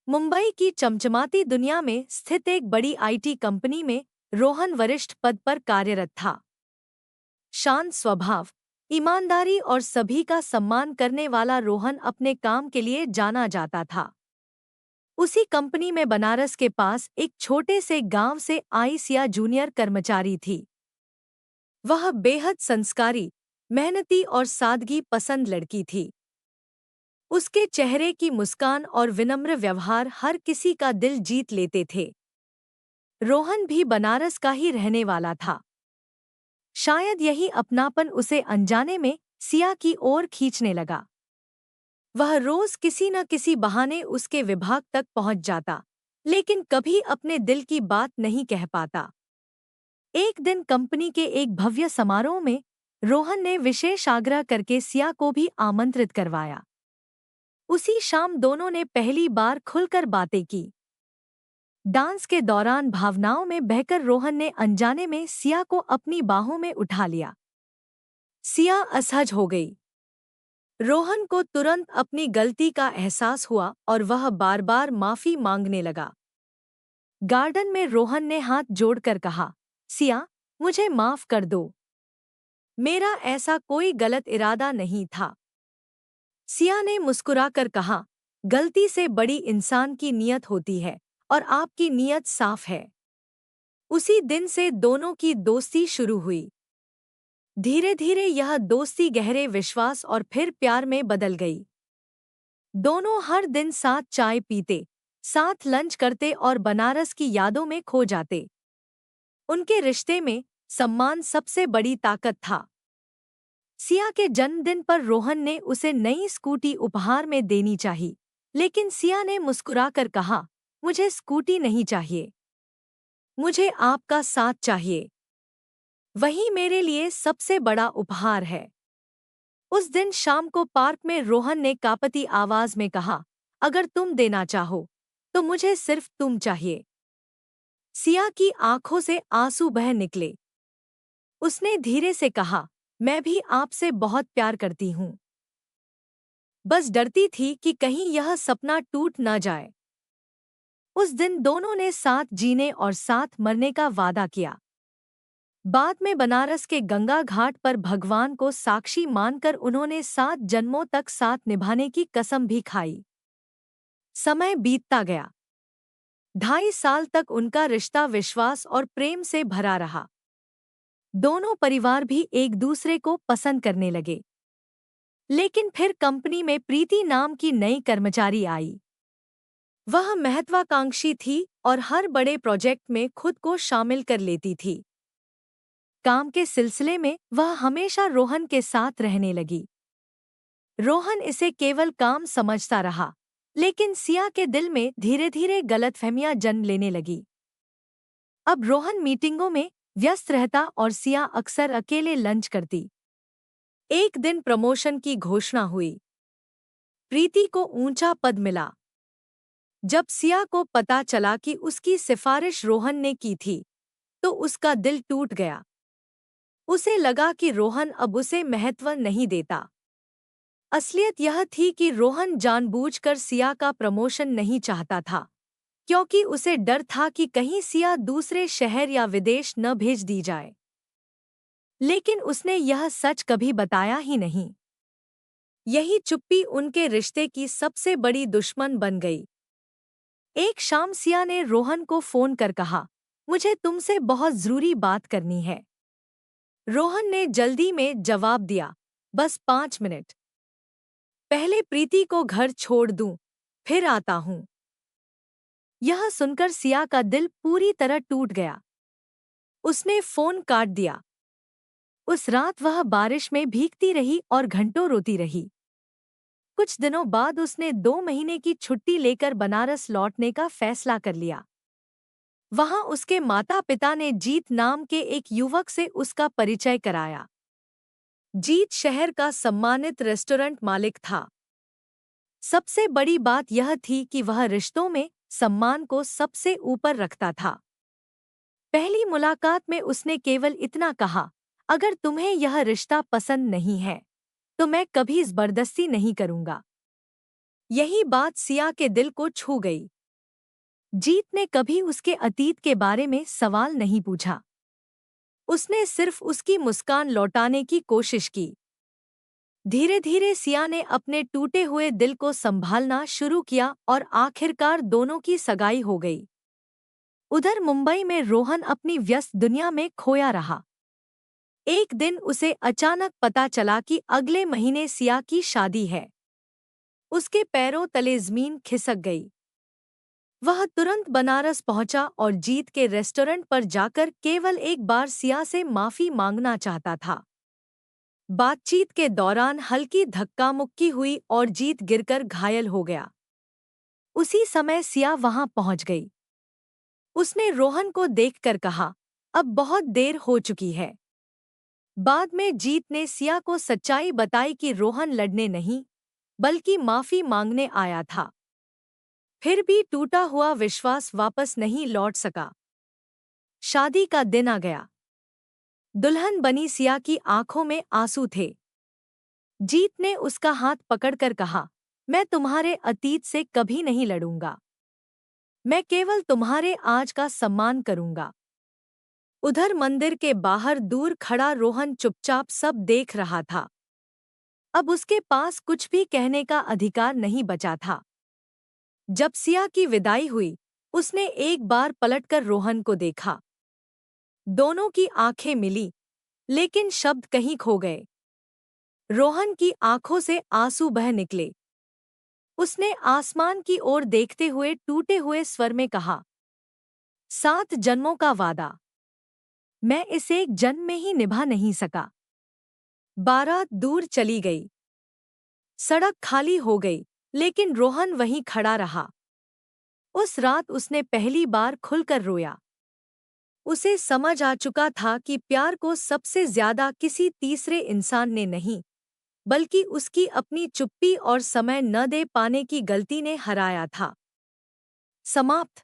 मुंबई की चमचमाती दुनिया में स्थित एक बड़ी आईटी कंपनी में रोहन वरिष्ठ पद पर कार्यरत था। शांत स्वभाव, ईमानदारी और सभी का सम्मान करने वाला रोहन अपने काम के लिए जाना जाता था। उसी कंपनी में बनारस के पास एक छोटे से गांव से आई सिया जूनियर कर्मचारी थी। वह बेहद संस्कारी, मेहनती और सादगी पसंद लड़की थी। उसके चेहरे की मुस्कान और विनम्र व्यवहार हर किसी का दिल जीत लेते थे। रोहन भी बनारस का ही रहने वाला था। शायद यही अपनापन उसे अनजाने में सिया की ओर खींचने लगा। वह रोज किसी न किसी बहाने उसके विभाग तक पहुंच जाता, लेकिन कभी अपने दिल की बात नहीं कह पाता। एक दिन कंपनी के एक भव्य समारोह में रोहन ने विशेष आग्रह करके सिया को भी आमंत्रित करवाया। उसी शाम दोनों ने पहली बार खुलकर बातें की। डांस के दौरान भावनाओं में बहकर रोहन ने अनजाने में सिया को अपनी बाहों में उठा लिया। सिया असहज हो गई। रोहन को तुरंत अपनी गलती का एहसास हुआ और वह बार बार माफी मांगने लगा। गार्डन में रोहन ने हाथ जोड़कर कहा, सिया, मुझे माफ कर दो। मेरा ऐसा कोई गलत इरादा नहीं था। सिया ने मुस्कुराकर कहा, गलती से बड़ी इंसान की नीयत होती है और आपकी नीयत साफ है। उसी दिन से दोनों की दोस्ती शुरू हुई। धीरे धीरे यह दोस्ती गहरे विश्वास और फिर प्यार में बदल गई। दोनों हर दिन साथ चाय पीते, साथ लंच करते और बनारस की यादों में खो जाते। उनके रिश्ते में सम्मान सबसे बड़ी ताकत था। सिया के जन्मदिन पर रोहन ने उसे नई स्कूटी उपहार में देनी चाहिए, लेकिन सिया ने मुस्कुराकर कहा, मुझे स्कूटी नहीं चाहिए, मुझे आपका साथ चाहिए। वही मेरे लिए सबसे बड़ा उपहार है। उस दिन शाम को पार्क में रोहन ने कांपती आवाज में कहा, अगर तुम देना चाहो तो मुझे सिर्फ तुम चाहिए। सिया की आंखों से आंसू बह निकले। उसने धीरे से कहा, मैं भी आपसे बहुत प्यार करती हूँ। बस डरती थी कि कहीं यह सपना टूट न जाए। उस दिन दोनों ने साथ जीने और साथ मरने का वादा किया। बाद में बनारस के गंगा घाट पर भगवान को साक्षी मानकर उन्होंने 7 जन्मों तक साथ निभाने की कसम भी खाई। समय बीतता गया। 2.5 साल तक उनका रिश्ता विश्वास और प्रेम से भरा रहा। दोनों परिवार भी एक दूसरे को पसंद करने लगे। लेकिन फिर कंपनी में प्रीति नाम की नई कर्मचारी आई। वह महत्वाकांक्षी थी और हर बड़े प्रोजेक्ट में खुद को शामिल कर लेती थी। काम के सिलसिले में वह हमेशा रोहन के साथ रहने लगी। रोहन इसे केवल काम समझता रहा, लेकिन सिया के दिल में धीरे धीरे गलतफहमियां जन्म लेने लगी। अब रोहन मीटिंगों में व्यस्त रहता और सिया अक्सर अकेले लंच करती। एक दिन प्रमोशन की घोषणा हुई। प्रीति को ऊंचा पद मिला। जब सिया को पता चला कि उसकी सिफारिश रोहन ने की थी, तो उसका दिल टूट गया। उसे लगा कि रोहन अब उसे महत्व नहीं देता। असलियत यह थी कि रोहन जानबूझकर सिया का प्रमोशन नहीं चाहता था, क्योंकि उसे डर था कि कहीं सिया दूसरे शहर या विदेश न भेज दी जाए। लेकिन उसने यह सच कभी बताया ही नहीं। यही चुप्पी उनके रिश्ते की सबसे बड़ी दुश्मन बन गई। एक शाम सिया ने रोहन को फोन कर कहा, मुझे तुमसे बहुत जरूरी बात करनी है। रोहन ने जल्दी में जवाब दिया, बस 5 मिनट। पहले प्रीति को घर छोड़ दूं, फिर आता हूं। यह सुनकर सिया का दिल पूरी तरह टूट गया। उसने फोन काट दिया। उस रात वह बारिश में भीगती रही और घंटों रोती रही। कुछ दिनों बाद उसने 2 महीने की छुट्टी लेकर बनारस लौटने का फैसला कर लिया। वहां उसके माता पिता ने जीत नाम के एक युवक से उसका परिचय कराया। जीत शहर का सम्मानित रेस्टोरेंट मालिक था। सबसे बड़ी बात यह थी कि वह रिश्तों में सम्मान को सबसे ऊपर रखता था। पहली मुलाकात में उसने केवल इतना कहा, अगर तुम्हें यह रिश्ता पसंद नहीं है तो मैं कभी जबरदस्ती नहीं करूंगा। यही बात सिया के दिल को छू गई। जीत ने कभी उसके अतीत के बारे में सवाल नहीं पूछा। उसने सिर्फ उसकी मुस्कान लौटाने की कोशिश की। धीरे धीरे सिया ने अपने टूटे हुए दिल को संभालना शुरू किया और आखिरकार दोनों की सगाई हो गई। उधर मुंबई में रोहन अपनी व्यस्त दुनिया में खोया रहा। एक दिन उसे अचानक पता चला कि अगले महीने सिया की शादी है। उसके पैरों तले जमीन खिसक गई। वह तुरंत बनारस पहुंचा और जीत के रेस्टोरेंट पर जाकर केवल एक बार सिया से माफी मांगना चाहता था। बातचीत के दौरान हल्की धक्का मुक्की हुई और जीत गिरकर घायल हो गया। उसी समय सिया वहां पहुंच गई। उसने रोहन को देखकर कहा, अब बहुत देर हो चुकी है। बाद में जीत ने सिया को सच्चाई बताई कि रोहन लड़ने नहीं, बल्कि माफी मांगने आया था। फिर भी टूटा हुआ विश्वास वापस नहीं लौट सका। शादी का दिन आ गया। दुल्हन बनी सिया की आंखों में आंसू थे। जीत ने उसका हाथ पकड़कर कहा, मैं तुम्हारे अतीत से कभी नहीं लड़ूंगा। मैं केवल तुम्हारे आज का सम्मान करूंगा। उधर मंदिर के बाहर दूर खड़ा रोहन चुपचाप सब देख रहा था। अब उसके पास कुछ भी कहने का अधिकार नहीं बचा था। जब सिया की विदाई हुई, उसने एक बार पलटकर रोहन को देखा। दोनों की आंखें मिली, लेकिन शब्द कहीं खो गए। रोहन की आंखों से आंसू बह निकले। उसने आसमान की ओर देखते हुए टूटे हुए स्वर में कहा, 7 जन्मों का वादा मैं इस एक जन्म में ही निभा नहीं सका। बारात दूर चली गई। सड़क खाली हो गई, लेकिन रोहन वहीं खड़ा रहा। उस रात उसने पहली बार खुलकर रोया। उसे समझ आ चुका था कि प्यार को सबसे ज्यादा किसी तीसरे इंसान ने नहीं, बल्कि उसकी अपनी चुप्पी और समय न दे पाने की गलती ने हराया था। समाप्त।